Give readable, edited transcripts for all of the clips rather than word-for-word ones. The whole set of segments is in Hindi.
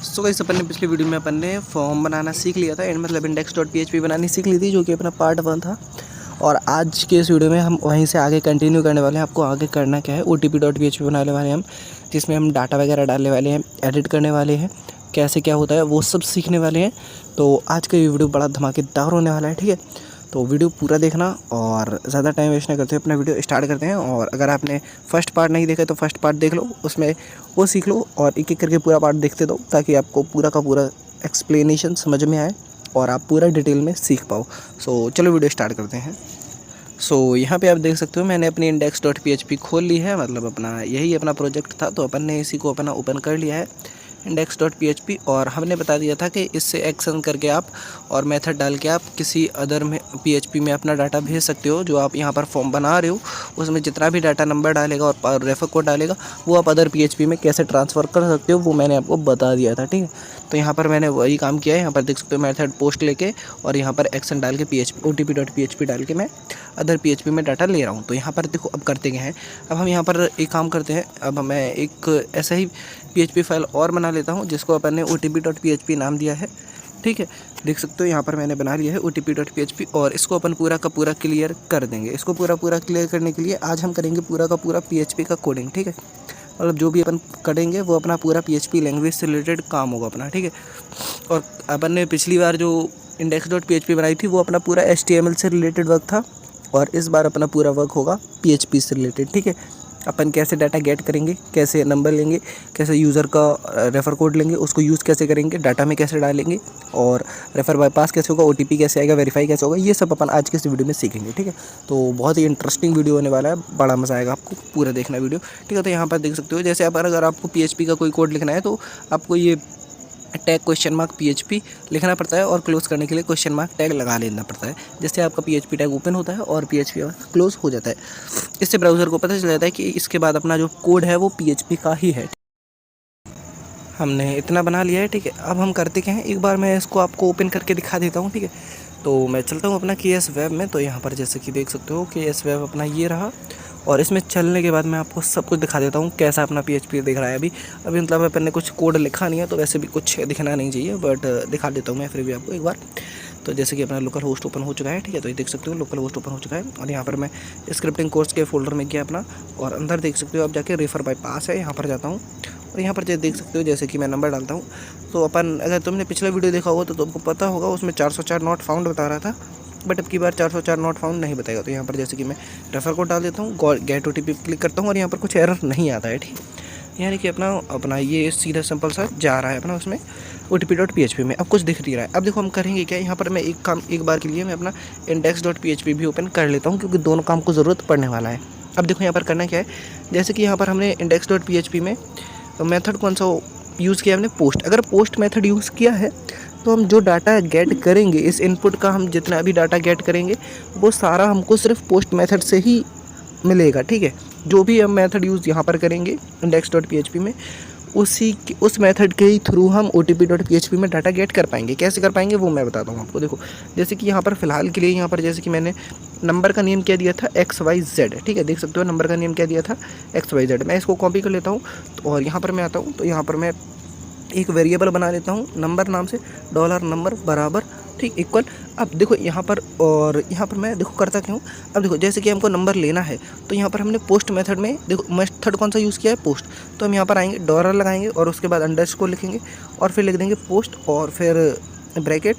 सो गाइस अपन ने पिछली वीडियो में अपन ने फॉर्म बनाना सीख लिया था, एंड मतलब इंडेक्स डॉट PHP बनानी सीख ली थी, जो कि अपना पार्ट 1 था। और आज के इस वीडियो में हम वहीं से आगे कंटिन्यू करने वाले हैं। आपको आगे करना क्या है, OTP.php बनाने वाले हैं हम, जिसमें हम डाटा वगैरह डालने वाले हैं, एडिट करने वाले हैं, कैसे क्या होता है वो सब सीखने वाले हैं। तो आज का ये वीडियो बड़ा धमाकेदार होने वाला है, ठीक है। तो वीडियो पूरा देखना और ज़्यादा टाइम वेस्ट ना करते हुए अपना वीडियो स्टार्ट करते हैं। और अगर आपने फर्स्ट पार्ट नहीं देखा तो फर्स्ट पार्ट देख लो, उसमें वो सीख लो और एक एक करके पूरा पार्ट देखते दो, ताकि आपको पूरा का पूरा एक्सप्लेनेशन समझ में आए और आप पूरा डिटेल में सीख पाओ। सो चलो वीडियो स्टार्ट करते हैं। सो यहाँ पे आप देख सकते हो मैंने अपनी index.php खोल ली है, मतलब अपना यही अपना प्रोजेक्ट था, तो अपन ने इसी को अपना ओपन कर लिया है index.php। और हमने बता दिया था कि इससे एक्शन करके आप और मेथड डाल के आप किसी अदर में PHP में अपना डाटा भेज सकते हो। जो आप यहाँ पर फॉर्म बना रहे हो उसमें जितना भी डाटा नंबर डालेगा और रेफर कोड डालेगा वो आप अदर PHP में कैसे ट्रांसफ़र कर सकते हो, वो मैंने आपको बता दिया था, ठीक है। तो यहाँ पर मैंने वही काम किया है। यहाँ पर देख सकते हो मेथड पोस्ट लेके और यहाँ पर एक्शन डाल के OTP.php डाल के मैं अदर PHP में डाटा ले रहा हूँ। तो यहाँ पर देखो अब करते क्या हैं, अब हम यहाँ पर एक काम करते हैं। अब मैं एक ऐसा ही PHP फाइल और बना लेता हूँ, जिसको अपन ने OTP.php नाम दिया है, ठीक है। देख सकते हो यहाँ पर मैंने बना लिया है OTP.php और इसको अपन पूरा का पूरा क्लियर कर देंगे। इसको पूरा क्लियर करने के लिए आज हम करेंगे पूरा का पूरा PHP का कोडिंग, ठीक है। मतलब जो भी अपन करेंगे वो अपना पूरा PHP लैंग्वेज से रिलेटेड काम होगा अपना, ठीक है। और अपन ने पिछली बार जो index.php बनाई थी वो अपना पूरा HTML से रिलेटेड वर्क था, और इस बार अपना पूरा वर्क होगा PHP से रिलेटेड, ठीक है। अपन कैसे डाटा गेट करेंगे, कैसे नंबर लेंगे, कैसे यूज़र का रेफ़र कोड लेंगे, उसको यूज़ कैसे करेंगे, डाटा में कैसे डालेंगे, और रेफ़र बाईपास कैसे होगा, OTP कैसे आएगा, वेरीफाई कैसे होगा, ये सब अपन आज के इस वीडियो में सीखेंगे, ठीक है। तो बहुत ही इंटरेस्टिंग वीडियो होने वाला है, बड़ा मज़ा आएगा आपको, पूरा देखना वीडियो, ठीक है। तो यहाँ पर देख सकते हो जैसे अगर आपको PHP का कोई कोड लिखना है तो आपको ये टैग $PHP लिखना पड़ता है, और क्लोज़ करने के लिए $टैग लगा लेना पड़ता है, जिससे आपका PHP टैग ओपन होता है और PHP क्लोज़ हो जाता है। इससे ब्राउज़र को पता चल जाता है कि इसके बाद अपना जो कोड है वो PHP का ही है। हमने इतना बना लिया है, ठीक है। अब हम करते क्या हैं, एक बार मैं इसको आपको ओपन करके दिखा देता हूँ, ठीक है। तो मैं चलता हूँ अपना KS वेब में। तो यहाँ पर जैसे कि देख सकते हो KS वेब अपना ये रहा, और इसमें चलने के बाद मैं आपको सब कुछ दिखा देता हूँ कैसा अपना PHP दिख रहा है अभी मतलब अपन ने कुछ कोड लिखा नहीं है, तो वैसे भी कुछ दिखना नहीं चाहिए, बट दिखा देता हूँ मैं फिर भी आपको एक बार। तो जैसे कि अपना लोकल होस्ट ओपन हो चुका है, ठीक है। तो ये देख सकते हो लोकल होस्ट ओपन हो चुका है, और यहाँ पर मैं स्क्रिप्टिंग कोर्स के फोल्डर में गया अपना, और अंदर देख सकते हो आप जाके रेफर बाईपास है, यहाँ पर जाता हूँ। और यहाँ पर देख सकते हो जैसे कि मैं नंबर डालता हूँ, तो अपन अगर तुमने पिछला वीडियो देखा होगा तो तुमको पता होगा उसमें 404 नॉट फाउंड बता रहा था, बट अब की बार 404 नॉट फाउंड नहीं बताएगा। तो यहाँ पर जैसे कि मैं रेफर कोड डाल देता हूँ, गेट OTP क्लिक करता हूँ, और यहाँ पर कुछ एरर नहीं आता है, ठीक। यानी कि अपना ये सीधा सिंपल सा जा रहा है अपना उसमें OTP.php में। अब कुछ दिख नहीं रहा है। अब देखो हम करेंगे क्या, यहाँ पर मैं एक बार के लिए मैं अपना index.php भी ओपन कर लेता हूँ, क्योंकि दोनों काम को ज़रूरत पड़ने वाला है। अब देखो यहाँ पर करना क्या है, जैसे कि यहाँ पर हमने index.php में मेथड कौन सा यूज़ किया हमने, पोस्ट। अगर पोस्ट मेथड यूज़ किया है तो हम जो डाटा गेट करेंगे, इस इनपुट का हम जितना भी डाटा गेट करेंगे वो सारा हमको सिर्फ पोस्ट मेथड से ही मिलेगा, ठीक है। जो भी हम मेथड यूज़ यहाँ पर करेंगे index.php में, उस मेथड के ही थ्रू हम OTP.php में डाटा गेट कर पाएंगे। कैसे कर पाएंगे वो मैं बताता हूँ आपको। देखो जैसे कि यहाँ पर फ़िलहाल के लिए यहाँ पर जैसे कि मैंने नंबर का नेम क्या दिया था, XYZ, ठीक है। देख सकते हो नंबर का नेम क्या दिया था, XYZ। मैं इसको कॉपी कर लेता हूँ, और यहाँ पर मैं आता हूँ, तो यहाँ पर मैं एक वेरिएबल बना लेता हूँ नंबर नाम से, $नंबर बराबर, ठीक, इक्वल। अब देखो यहाँ पर, और यहाँ पर मैं देखो करता क्यों, अब देखो जैसे कि हमको नंबर लेना है, तो यहाँ पर हमने पोस्ट मेथड में देखो मेथड कौन सा यूज़ किया है, पोस्ट। तो हम यहाँ पर आएंगे, डॉलर लगाएंगे, और उसके बाद अंडरस्कोर लिखेंगे, और फिर लिख देंगे पोस्ट, और फिर ब्रैकेट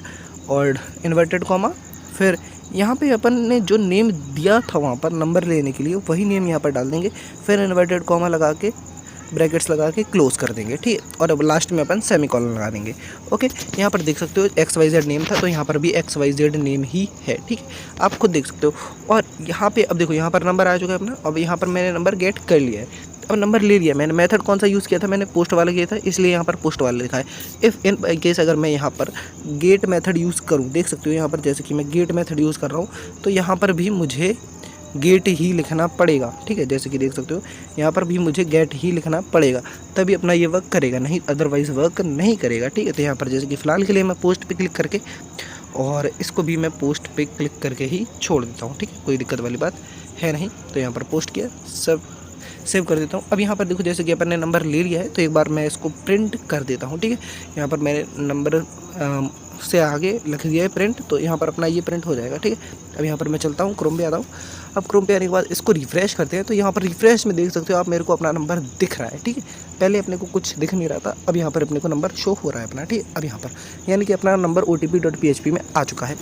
और इन्वर्टेड कॉमा। फिर यहाँ पे अपन ने जो नेम दिया था वहाँ पर नंबर लेने के लिए, वही नेम यहाँ पर डाल देंगे, फिर इन्वर्टेड कॉमा लगा के ब्रैकेट्स लगा के क्लोज कर देंगे, ठीक है। और अब लास्ट में अपन सेमीकोलन लगा देंगे, ओके। यहाँ पर देख सकते हो XYZ नेम था, तो यहाँ पर भी XYZ नेम ही है, ठीक है। आप खुद देख सकते हो। और यहाँ पे अब देखो यहाँ पर नंबर आ चुका है अपना। अब यहाँ पर मैंने नंबर गेट कर लिया है, अब नंबर ले लिया मैंने। मेथड कौन सा यूज़ किया था, मैंने पोस्ट वाला किया था, इसलिए यहाँ पर पोस्ट वाला लिखा है। इफ़ इन केस अगर मैं यहाँ पर गेट मेथड यूज़ करूँ, देख सकते हो यहाँ पर जैसे कि मैं गेट मेथड यूज़ कर रहा हूँ, तो यहाँ पर भी मुझे गेट ही लिखना पड़ेगा, ठीक है। जैसे कि देख सकते हो यहाँ पर भी मुझे गेट ही लिखना पड़ेगा, तभी अपना ये वर्क करेगा, नहीं अदरवाइज़ वर्क नहीं करेगा, ठीक है। तो यहाँ पर जैसे कि फ़िलहाल के लिए मैं पोस्ट पे क्लिक करके, और इसको भी मैं पोस्ट पे क्लिक करके ही छोड़ देता हूँ, ठीक है। कोई दिक्कत वाली बात है नहीं। तो यहाँ पर पोस्ट किया, सब सेव कर देता हूँ। अब यहाँ पर देखो जैसे कि अपन ने नंबर ले लिया है, तो एक बार मैं इसको प्रिंट कर देता हूँ, ठीक है। यहाँ पर मैंने नंबर से आगे लिख दिया है प्रिंट, तो यहाँ पर अपना ये प्रिंट हो जाएगा, ठीक है। अब यहाँ पर मैं चलता हूँ, क्रोम पे आता हूँ। अब क्रोम पे आने के बाद इसको रिफ्रेश करते हैं, तो यहाँ पर रिफ्रेश में देख सकते हो आप, मेरे को अपना नंबर दिख रहा है, ठीक है। पहले अपने को कुछ दिख नहीं रहा था, अब यहाँ पर अपने को नंबर शो हो रहा है अपना, ठीक है। अब यहाँ पर यानी कि अपना नंबर OTP.php में आ चुका है।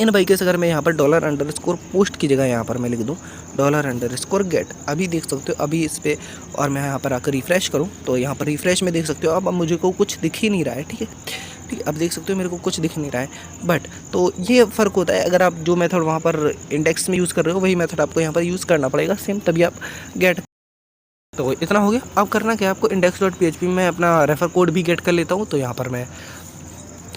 इन बाइक से अगर मैं यहाँ पर $_ पोस्ट की जगह यहाँ पर मैं लिख दूँ $_ अभी देख सकते हो, अभी इस पर और मैं यहाँ पर आकर रिफ़्रेश करूँ, तो यहाँ पर रिफ़्रेश में देख सकते हो अब मुझे को कुछ दिख ही नहीं रहा है, ठीक है। ठीक है, अब देख सकते हो मेरे को कुछ दिख नहीं रहा है, बट तो ये फ़र्क होता है। अगर आप जो मेथड वहाँ पर इंडेक्स में यूज़ कर रहे हो वही मेथड आपको यहाँ पर यूज़ करना पड़ेगा सेम, तभी आप गेट। तो इतना हो गया। अब करना क्या है आपको, index.php में अपना रेफ़र कोड भी गेट कर लेता हूँ, तो यहाँ पर मैं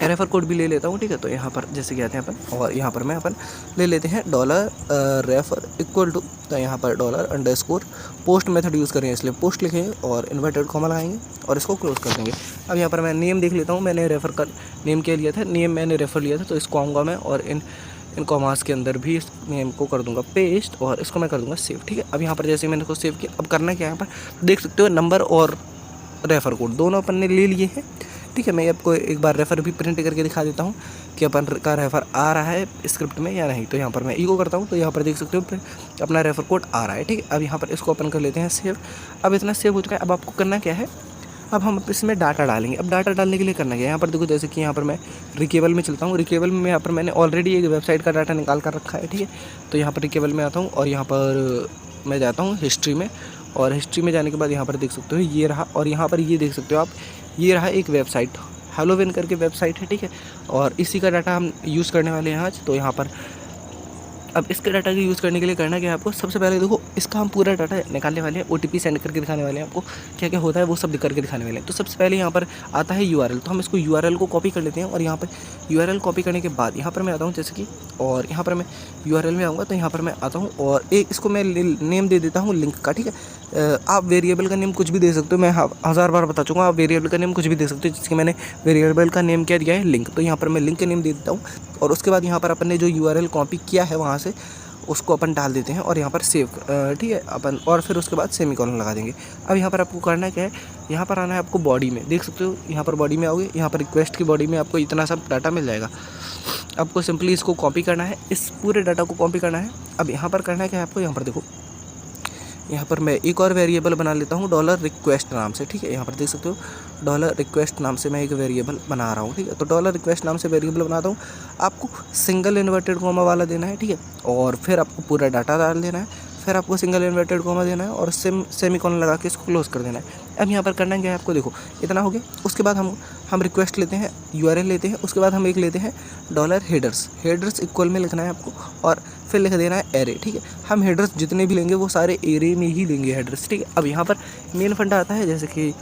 रेफ़र कोड भी ले लेता हूँ, ठीक है। तो यहाँ पर जैसे कि आते हैं अपन, और यहाँ पर मैं अपन ले लेते हैं $रेफ़र इक्वल टू, तो यहाँ पर $_ पोस्ट मेथड यूज़ करेंगे, इसलिए पोस्ट लिखेंगे और इन्वर्टेड कॉमा लगाएंगे और इसको क्लोज कर देंगे। अब यहाँ पर मैं नेम देख लेता हूँ, मैंने रेफ़र का नेम क्या लिया था, नेम मैंने रेफ़र लिया था, तो इसको आऊँगा मैं और इन कॉमास के अंदर भी इस नेम को कर दूंगा पेस्ट और इसको मैं कर दूंगा सेव, ठीक है। अब यहाँ पर जैसे मैंने इसको सेव किया, अब करना क्या है, यहाँ पर देख सकते हो नंबर और रेफ़र कोड दोनों अपन ने ले लिए हैं, ठीक है। मैं आपको एक बार रेफ़र भी प्रिंट करके दिखा देता हूँ कि अपन का रेफ़र आ रहा है स्क्रिप्ट में या नहीं। तो यहाँ पर मैं ईको करता हूँ, तो यहाँ पर देख सकते हो अपना रेफ़र कोड आ रहा है, ठीक है। अब यहाँ पर इसको अपन कर लेते हैं सेव। अब इतना सेव हो चुका है। अब आपको करना क्या है, अब हम इसमें डाटा डालेंगे। अब डाटा डालने के लिए करना क्या है, यहाँ पर देखो जैसे कि यहाँ पर मैं रिकेबल में चलता हूँ, रिकेबल में यहाँ पर मैंने ऑलरेडी एक वेबसाइट का डाटा निकाल कर रखा है, ठीक है। तो यहाँ पर रिकेबल में आता हूँ और यहाँ पर मैं जाता हूँ हिस्ट्री में, और हिस्ट्री में जाने के बाद यहाँ पर देख सकते हो ये रहा, और यहाँ पर ये देख सकते हो आप, ये रहा एक वेबसाइट हेलोविन करके वेबसाइट है, ठीक है। और इसी का डाटा हम यूज़ करने वाले हैं आज। तो यहाँ पर अब इसके डाटा के यूज़ करने के लिए करना क्या है आपको, सबसे पहले देखो इसका हम पूरा डाटा निकालने वाले हैं, OTP सेंड करके दिखाने वाले हैं आपको क्या क्या होता है वो सब करके दिखाने वाले हैं। तो सबसे पहले यहाँ पर आता है URL, तो हम इसको URL को कॉपी कर लेते हैं, और यहाँ पर URL कॉपी करने के बाद यहाँ पर मैं आता हूँ जैसे कि, और यहाँ पर मैं URL में आऊँगा, तो यहाँ पर मैं आता हूँ और एक इसको मैं नेम दे देता हूँ लिंक का, ठीक है। आप वेरिएबल का नेम कुछ भी दे सकते हो, मैं 1000 बार बता चुका हूँ, आप वेरिएबल का नेम कुछ भी दे सकते हो, जिसके मैंने वेरिएबल का नेम क्या दिया है लिंक। तो यहाँ पर मैं लिंक का नेम दे देता हूँ, और उसके बाद यहाँ पर अपन ने जो URL कॉपी किया है वहाँ से उसको अपन डाल देते हैं और यहाँ पर सेव, ठीक है अपन, और फिर उसके बाद सेमीकोलन लगा देंगे। अब यहाँ पर आपको करना क्या है, यहाँ पर आना है आपको बॉडी में, देख सकते हो यहाँ पर बॉडी में आओगे, यहाँ पर रिक्वेस्ट की बॉडी में आपको इतना सब डाटा मिल जाएगा। आपको सिंपली इसको कॉपी करना है, इस पूरे डाटा को कॉपी करना है। अब यहाँ पर करना है क्या है आपको, यहाँ पर देखो, यहाँ पर मैं एक और वेरिएबल बना लेता हूँ $request नाम से, ठीक है। यहाँ पर देख सकते हो $request नाम से मैं एक वेरिएबल बना रहा हूँ, ठीक है। तो $request नाम से वेरिएबल बनाता हूँ, आपको सिंगल इन्वर्टेड कॉमा वाला देना है, ठीक है। और फिर आपको पूरा डाटा डाल देना है, फिर आपको सिंगल इन्वर्टेड कॉमा देना है और सेमीकोलन लगा के इसको क्लोज कर देना है। अब यहाँ पर करना क्या है आपको, देखो इतना हो गया। उसके बाद हम रिक्वेस्ट लेते हैं, URL लेते हैं, उसके बाद हम एक लेते हैं $headers इक्वल में लिखना है आपको, और फिर लिख देना है एरे, ठीक है। हम हेडर्स जितने भी लेंगे वो सारे एरे में ही लेंगे हेडर्स, ठीक है। अब यहाँ पर मेन फंडा आता है, जैसे कि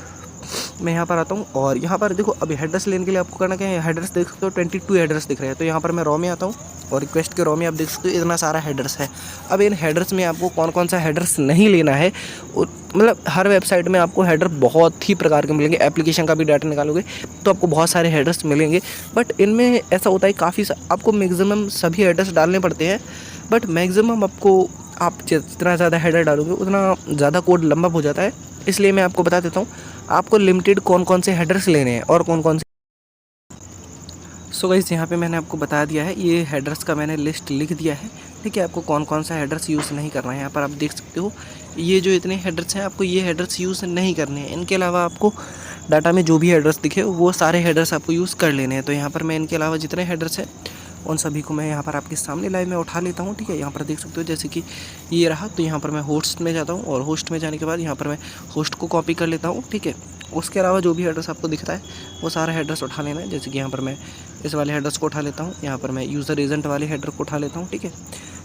मैं यहाँ पर आता हूँ और यहाँ पर देखो अभी हेडर्स लेने के लिए आपको करना क्या है, हेडर्स देख सकते हो 22 हेडर्स दिख रहे हैं। तो यहाँ पर मैं रॉ में आता हूँ और रिक्वेस्ट के रॉ में आप देख सकते हो इतना सारा हेडर्स है। अब इन हेडर्स में आपको कौन कौन सा हेडर्स नहीं लेना है, मतलब हर वेबसाइट में आपको हेडर बहुत ही प्रकार के मिलेंगे, एप्लीकेशन का भी डाटा निकालोगे तो आपको बहुत सारे हेडर्स मिलेंगे, बट इनमें ऐसा होता है काफ़ी आपको मैक्सिमम सभी हेडर्स डालने पड़ते हैं, बट मैक्सिमम आपको आप जितना ज़्यादा हेडर डालोगे उतना ज़्यादा कोड लंबा हो जाता है। इसलिए मैं आपको बता देता हूँ आपको लिमिटेड कौन कौन से हेडर्स लेने हैं और कौन कौन से। सो गाइस यहाँ पे मैंने आपको बता दिया है, ये हेडर्स का मैंने लिस्ट लिख दिया है, ठीक है। आपको कौन कौन सा हेडर्स यूज़ नहीं करना है, यहाँ पर आप देख सकते हो ये जो इतने हेडर्स हैं आपको ये हेडर्स यूज़ नहीं करने हैं। इनके अलावा आपको डाटा में जो भी हेडर्स दिखे वो सारे हेडर्स आपको यूज़ कर लेने हैं। तो यहाँ पर मैं इनके अलावा जितने हेडर्स हैं उन सभी को मैं यहाँ पर आपके सामने लाइव में उठा लेता हूँ, ठीक है। यहाँ पर देख सकते हो जैसे कि ये रहा, तो यहाँ पर मैं होस्ट में जाता हूँ और होस्ट में जाने के बाद यहाँ पर मैं होस्ट को कॉपी कर लेता हूँ, ठीक है। उसके अलावा जो भी हेडर्स आपको दिखता है वो सारा हेडर्स उठा लेना है। जैसे कि यहाँ पर मैं इस वाले हेडर्स को उठा लेता हूँ, यहाँ पर मैं यूज़र एजेंट वाले हेडर को उठा लेता हूँ, ठीक है।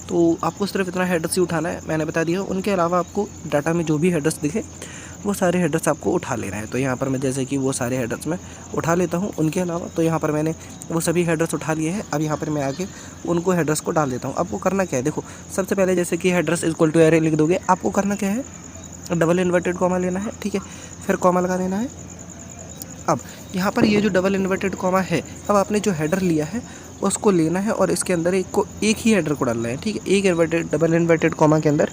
तो आपको सिर्फ इतना हेडर्स ही उठाना है, मैंने बता दिया। उनके अलावा आपको डाटा में जो भी हेडर्स दिखे वो सारे हेडर्स आपको उठा लेना है। तो यहाँ पर मैं जैसे कि वो सारे हेडर्स मैं उठा लेता हूँ उनके अलावा, तो यहाँ पर मैंने वो सभी हेडर्स उठा लिए हैं। अब यहाँ पर मैं आके उनको हेडर्स को डाल देता हूँ। आपको करना क्या है, देखो सबसे पहले जैसे कि हेडर्स इक्वल टू एरे लिख दोगे, आपको करना क्या है, डबल इन्वर्टेड कॉमा लेना है, ठीक है, फिर कॉमा लगा देना है। अब यहाँ पर ये जो डबल इन्वर्टेड कॉमा है, अब आपने जो हेडर लिया है उसको लेना है और इसके अंदर एक ही हेडर को डालना है, ठीक है। एक इन्वर्टेड डबल इन्वर्टेड कॉमा के अंदर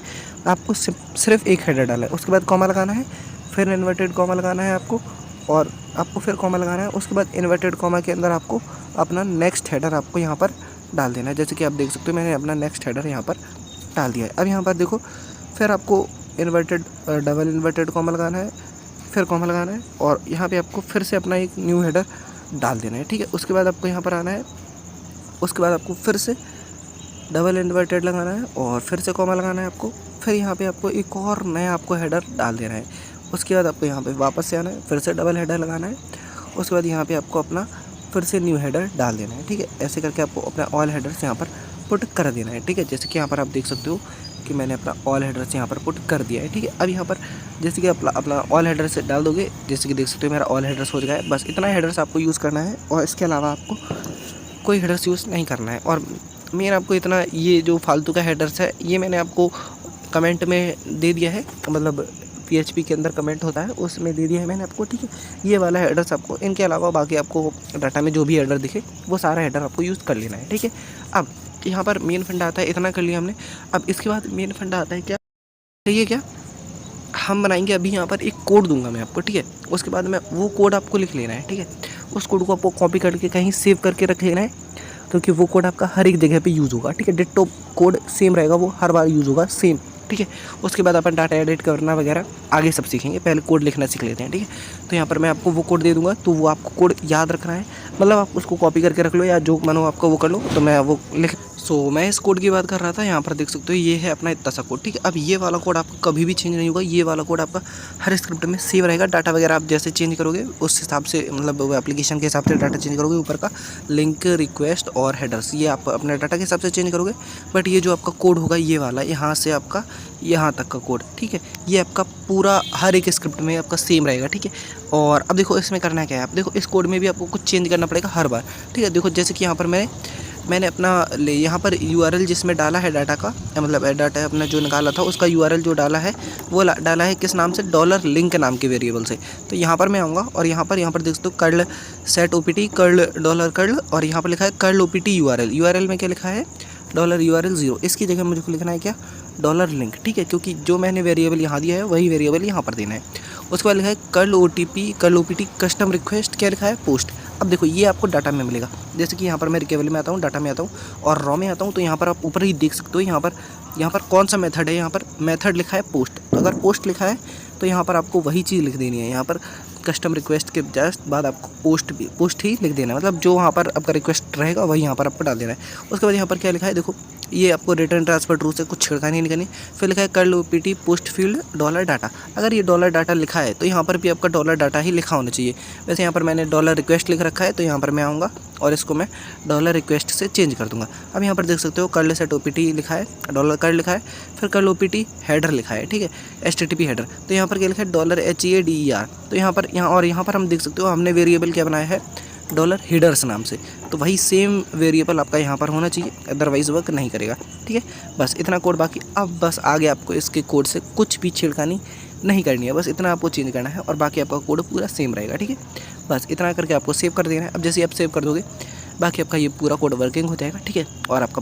आपको सिर्फ एक हेडर डालना है, उसके बाद कॉमा लगाना है, फिर इन्वर्टेड कॉमा लगाना है आपको, और आपको फिर कॉमा लगाना है, उसके बाद इन्वर्टेड कॉमा के अंदर आपको अपना नेक्स्ट हेडर आपको यहाँ पर डाल देना है। जैसे कि आप देख सकते हो मैंने अपना नेक्स्ट हेडर यहाँ पर डाल दिया है। अब यहाँ पर देखो फिर आपको इन्वर्टेड डबल इन्वर्टेड कॉमा लगाना है, फिर कॉमा लगाना है, और यहाँ पे आपको फिर से अपना एक न्यू हेडर डाल देना है, ठीक है। उसके बाद आपको यहाँ पर आना है, उसके बाद आपको फिर से डबल इन्वर्टेड लगाना है और फिर से कॉमा लगाना है आपको, फिर यहाँ पे आपको एक और नया आपको हेडर डाल देना है। उसके बाद आपको यहाँ पे वापस से आना है, फिर से डबल हेडर लगाना है, उसके बाद यहाँ पे आपको अपना फिर से न्यू हेडर डाल देना है, ठीक है। ऐसे करके आपको अपना ऑल हेडर्स यहाँ पर पुट कर देना है, ठीक है। जैसे कि यहाँ पर आप देख सकते हो कि मैंने अपना ऑल हेडर्स यहाँ पर पुट कर दिया है, ठीक है। अब यहाँ पर जैसे कि अपना ऑल हेडर्स डाल दोगे, जैसे कि देख सकते हो मेरा ऑल हेडर्स हो गया है। बस इतना हेडर्स आपको यूज़ करना है और इसके अलावा आपको कोई हेडर्स यूज़ नहीं करना है। और मेन आपको इतना, ये जो फालतू का हेडर्स है ये मैंने आपको कमेंट में दे दिया है, मतलब PHP के अंदर कमेंट होता है उसमें दे दिया है मैंने आपको, ठीक है। ये वाला हेडर्स आपको, इनके अलावा बाकी आपको डाटा में जो भी हेडर दिखे वो सारा हेडर आपको यूज़ कर लेना है, ठीक है। अब यहाँ पर मेन फंडा आता है, इतना कर लिया हमने। अब इसके बाद मेन फंडा आता है क्या, ये क्या हम बनाएंगे अभी यहाँ पर एक कोड दूंगा मैं आपको, ठीक है। उसके बाद में वो कोड आपको लिख लेना है, ठीक है। उस कोड को आपको कॉपी करके कहीं सेव करके रख लेना है, क्योंकि वो कोड आपका हर एक जगह पे यूज़ होगा, ठीक है। डिट्टो कोड सेम रहेगा, वो हर बार यूज़ होगा सेम, ठीक है। उसके बाद अपन डाटा एडिट करना वगैरह आगे सब सीखेंगे, पहले कोड लिखना सीख लेते हैं, ठीक है। तो यहाँ पर मैं आपको वो कोड दे दूँगा, तो वो आपको कोड याद रखना है, मतलब आप उसको कॉपी करके रख लो या जो मन हो आपका वो कर लो। तो मैं वो लिख मैं इस कोड की बात कर रहा था। यहाँ पर देख सकते हो ये है अपना इतना सा कोड, ठीक है। अब ये वाला कोड आपका कभी भी चेंज नहीं होगा, ये वाला कोड आपका हर स्क्रिप्ट में सेव रहेगा। डाटा वगैरह आप जैसे चेंज करोगे उस हिसाब से, मतलब वो एप्लीकेशन के हिसाब से डाटा चेंज करोगे, ऊपर का लिंक, रिक्वेस्ट और हेडर्स ये आप अपने डाटा के हिसाब से चेंज करोगे। बट ये जो आपका कोड होगा ये वाला, यहाँ से आपका यहाँ तक का कोड, ठीक है, ये आपका पूरा हर एक स्क्रिप्ट में आपका सेम रहेगा, ठीक है। और अब देखो इसमें करना क्या है, आप देखो इस कोड में भी आपको कुछ चेंज करना पड़ेगा हर बार, ठीक है। देखो जैसे कि यहाँ पर मैंने अपना यहाँ पर URL जिसमें डाला है डाटा का, मतलब डाटा अपना जो निकाला था उसका URL जो डाला है वो डाला है किस नाम से, $लिंक नाम के वेरिएबल से। तो यहाँ पर मैं आऊँगा और यहाँ पर देख सकते हो curl set OPT curl dollar curl, और यहाँ पर लिखा है कर्ल OPT URL में क्या लिखा है $URL 0, इसकी जगह मुझे लिखना है क्या $लिंक, ठीक है, क्योंकि जो मैंने वेरिएबल यहाँ दिया है वही वेरिएबल यहाँ पर देना है। उसके बाद लिखा है कर्ल OPT कस्टम रिक्वेस्ट, क्या लिखा है पोस्ट। अब देखो ये आपको डाटा में मिलेगा, जैसे कि यहाँ पर मैं रिकेबल में आता हूँ, डाटा में आता हूँ और रॉ में आता हूँ, तो यहाँ पर आप ऊपर ही देख सकते हो यहाँ पर कौन सा मेथड है, यहाँ पर मेथड लिखा है पोस्ट। तो अगर पोस्ट लिखा है तो यहाँ पर आपको वही चीज़ लिख देनी है, यहाँ पर कस्टम रिक्वेस्ट के जस्ट बाद आपको पोस्ट ही लिख देना है, मतलब जो वहाँ पर आपका रिक्वेस्ट रहेगा वही यहाँ पर आपको डाल देना है। उसके बाद यहाँ पर क्या लिखा है, देखो ये आपको रिटर्न ट्रांसफर ट्रू से कुछ छिड़कानी नहीं करनी। फिर लिखा है curl OPT post field $data, अगर ये $डाटा लिखा है तो यहाँ पर भी आपका $डाटा ही लिखा होना चाहिए। वैसे यहाँ पर मैंने $रिक्वेस्ट लिख रखा है, तो यहाँ पर मैं आऊँगा और इसको मैं $रिक्वेस्ट से चेंज कर दूँगा। अब यहाँ पर देख सकते हो कर्ल सेट OPT लिखा है, $कर्ल लिखा है, फिर कर्ल OPT हेडर लिखा है, ठीक है, HTTP हेडर। तो यहाँ पर क्या लिखा है $HEADER। तो यहाँ पर हम देख सकते हो हमने वेरिएबल क्या बनाया है $हेडर्स नाम से, तो वही सेम वेरिएबल आपका यहाँ पर होना चाहिए, अदरवाइज़ वर्क नहीं करेगा, ठीक है। बस इतना कोड बाकी, अब बस आगे आपको इसके कोड से कुछ भी छिड़कानी नहीं करनी है, बस इतना आपको चेंज करना है और बाकी आपका कोड पूरा सेम रहेगा, ठीक है। बस इतना करके आपको सेव कर देना है। अब जैसे आप सेव कर दोगे बाकी आपका ये पूरा कोड वर्किंग हो जाएगा, ठीक है, और आपका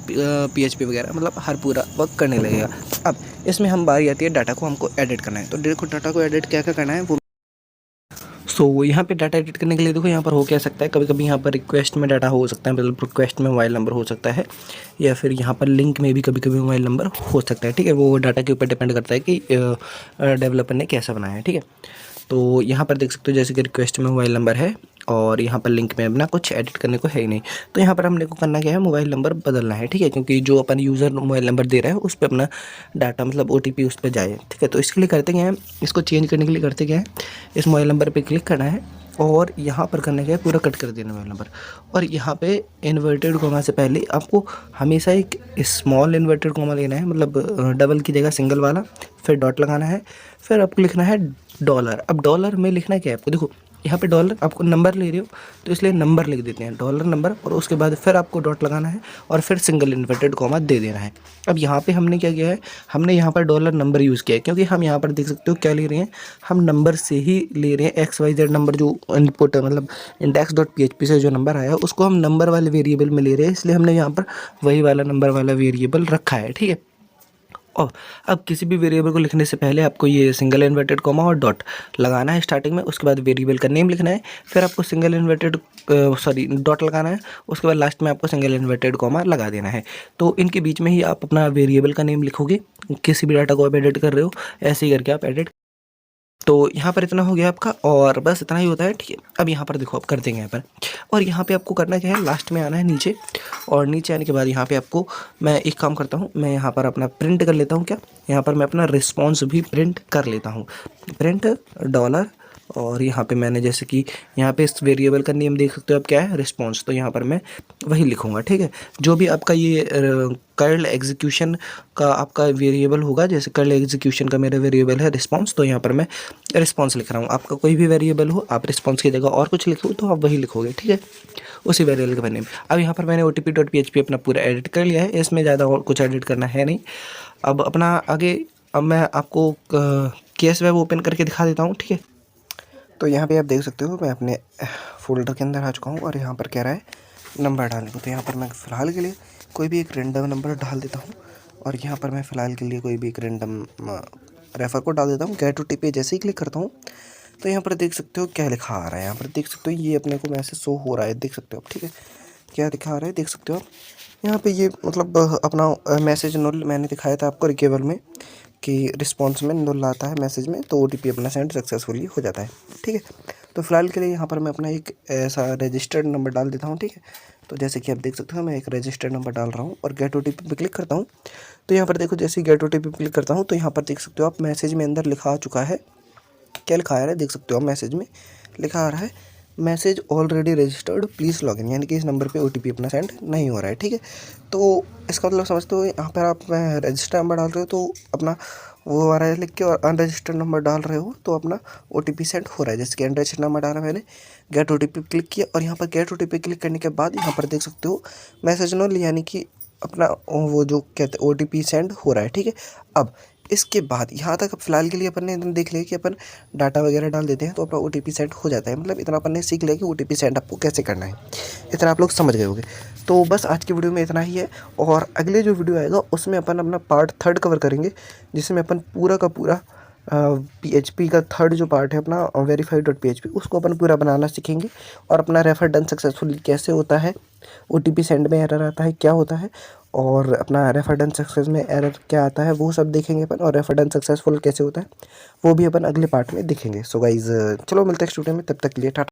PHP वगैरह मतलब हर पूरा वर्क करने लगेगा। अब इसमें हम बारी आती है डाटा को हमको एडिट करना है, तो देखो डाटा को एडिट क्या क्या करना है वो। यहाँ पे डाटा एडिट करने के लिए देखो यहाँ पर हो क्या सकता है, कभी कभी यहाँ पर रिक्वेस्ट में डाटा हो सकता है, मतलब रिक्वेस्ट में मोबाइल नंबर हो सकता है, या फिर यहाँ पर लिंक में भी कभी कभी मोबाइल नंबर हो सकता है, ठीक है। वो डाटा के ऊपर डिपेंड करता है कि डेवलपर ने कैसा बनाया है, ठीक है। तो यहाँ पर देख सकते हो जैसे कि रिक्वेस्ट में मोबाइल नंबर है और यहाँ पर लिंक में अपना कुछ एडिट करने को है ही नहीं, तो यहाँ पर हमने को करना क्या है, मोबाइल नंबर बदलना है, ठीक है, क्योंकि जो अपन यूज़र मोबाइल नंबर दे रहा है उस पर अपना डाटा मतलब OTP उस पर जाए, ठीक है। तो इसके लिए करते क्या है, इसको चेंज करने के लिए करते क्या है, इस मोबाइल नंबर पर क्लिक करना है और यहाँ पर करने का है पूरा कट कर देना मोबाइल नंबर, और यहाँ पे इन्वर्टेड कॉमा से पहले आपको हमेशा एक स्मॉल इन्वर्टेड कॉमा लेना है, मतलब डबल की जगह सिंगल वाला, फिर डॉट लगाना है, फिर आपको लिखना है $। अब $में लिखना क्या है आपको, देखो यहाँ पे डॉलर आपको नंबर ले रहे हो तो इसलिए नंबर लिख देते हैं, डॉलर नंबर, और उसके बाद फिर आपको डॉट लगाना है और फिर सिंगल इन्वर्टेड कॉमा दे देना है। अब यहाँ पे हमने क्या किया है, हमने यहाँ पर डॉलर नंबर यूज़ किया है क्योंकि हम यहाँ पर देख सकते हो क्या ले रहे हैं, हम नंबर से ही ले रहे हैं। XYZ नंबर जो इनपुट मतलब index.php से जो नंबर आया है उसको हम नंबर वाले वेरिएबल में ले रहे हैं, इसलिए हमने यहाँ पर वही वाला नंबर वाला वेरिएबल रखा है, ठीक है। और अब किसी भी वेरिएबल को लिखने से पहले आपको ये सिंगल इन्वर्टेड कॉमा और डॉट लगाना है स्टार्टिंग में, उसके बाद वेरिएबल का नेम लिखना है, फिर आपको सिंगल इन्वर्टेड डॉट लगाना है, उसके बाद लास्ट में आपको सिंगल इन्वर्टेड कॉमा लगा देना है। तो इनके बीच में ही आप अपना वेरिएबल का नेम लिखोगे, किसी भी डाटा को आप एडिट कर रहे हो ऐसे ही करके आप एडिट। तो यहाँ पर इतना हो गया आपका, और बस इतना ही होता है, ठीक है। अब यहाँ पर देखो आप कर देंगे यहाँ पर, और यहाँ पे आपको करना क्या है, लास्ट में आना है नीचे, और नीचे आने के बाद यहाँ पे आपको मैं एक काम करता हूँ, मैं यहाँ पर अपना प्रिंट कर लेता हूँ, क्या यहाँ पर मैं अपना रिस्पॉन्स भी प्रिंट कर लेता हूँ, प्रिंट डॉलर, और यहाँ पे मैंने जैसे कि यहाँ पे इस वेरिएबल का नेम देख सकते हो आप क्या है, रिस्पॉन्स, तो यहाँ पर मैं वही लिखूँगा, ठीक है। जो भी आपका ये कर्ल एग्जीक्यूशन का आपका वेरिएबल होगा, जैसे कर्ल एग्जीक्यूशन का मेरा वेरिएबल है रिस्पॉन्स, तो यहाँ पर मैं रिस्पॉन्स लिख रहा हूँ। आपका कोई भी वेरिएबल हो, आप रिस्पॉन्स की जगह और कुछ लिखो तो आप वही लिखोगे, ठीक है, उसी वेरिएबल का नेम। अब यहाँ पर मैंने OTP.php अपना पूरा एडिट कर लिया है, इसमें ज़्यादा और कुछ एडिट करना है नहीं। अब अपना आगे, अब मैं आपको केस वेब ओपन करके दिखा देता हूँ, ठीक है। तो यहाँ पे आप देख सकते हो मैं अपने फोल्डर के अंदर आ चुका हूँ, और यहाँ पर कह रहा है नंबर डालने को, तो यहाँ पर मैं फ़िलहाल के लिए कोई भी एक रेंडम नंबर डाल देता हूँ, और यहाँ पर मैं फ़िलहाल के लिए कोई भी एक रेंडम रेफ़र को डाल देता हूँ। गेट OTP जैसे ही क्लिक करता हूँ तो यहाँ पर देख सकते हो क्या लिखा आ रहा है, यहाँ पर देख सकते हो ये अपने को मैसेज शो हो रहा है, देख सकते हो आप, ठीक है, क्या लिखा आ रहा है देख सकते हो आप। यहाँ पे ये मतलब अपना मैसेज नुल मैंने दिखाया था आपको रिकेवल में कि रिस्पॉन्स में नुल आता है मैसेज में, तो OTP अपना सेंड सक्सेसफुली हो जाता है, ठीक है। तो फिलहाल के लिए यहाँ पर मैं अपना एक ऐसा रजिस्टर्ड नंबर डाल देता हूँ, ठीक है। तो जैसे कि आप देख सकते हो मैं एक रजिस्टर्ड नंबर डाल रहा हूँ, और गेट OTP पे क्लिक करता हूँ। तो यहाँ पर देखो जैसे गेट OTP पे क्लिक करता हूँ तो यहाँ पर देख सकते हो आप मैसेज में अंदर लिखा आ चुका है, क्या लिखा आ रहा है देख सकते हो आप, मैसेज में लिखा आ रहा है message already registered please login, यानी कि इस नंबर पे OTP अपना सेंड नहीं हो रहा है, ठीक है। तो इसका मतलब समझते हो, यहाँ पर आप रजिस्टर्ड नंबर डाल रहे हो तो अपना वो आ रहा है लिख के, और अनरजिस्टर्ड नंबर डाल रहे हो तो अपना OTP सेंड हो रहा है। जैसे कि अनरजिस्टर्ड नंबर डाला मैंने, गेट OTP क्लिक किया, और यहाँ पर गेट OTP क्लिक करने के बाद यहाँ पर देख सकते हो मैसेज नो, यानी कि अपना वो जो कहते हैं OTP सेंड हो रहा है, ठीक है। अब इसके बाद यहाँ तक फिलहाल के लिए अपन ने देख लिया कि अपन डाटा वगैरह डाल देते हैं तो अपना OTP सेंड हो जाता है, मतलब इतना अपन ने सीख लिया कि OTP सेंड आपको कैसे करना है, इतना आप लोग समझ गए होंगे। तो बस आज की वीडियो में इतना ही है, और अगले जो वीडियो आएगा उसमें अपन अपना पार्ट 3 कवर करेंगे, जिसमें अपन पूरा का पूरा PHP का 3rd जो पार्ट है अपना verify.php उसको अपन पूरा बनाना सीखेंगे, और अपना रेफर डन सक्सेसफुली कैसे होता है, OTP सेंड में एरर आता है क्या होता है, और अपना रेफर डन सक्सेस में एरर क्या आता है वो सब देखेंगे अपन, और रेफर डन सक्सेसफुल कैसे होता है वो भी अपन अगले पार्ट में देखेंगे। सो गाइज़ चलो मिलते हैं स्टूडियो में, तब तक के लिए टाटा।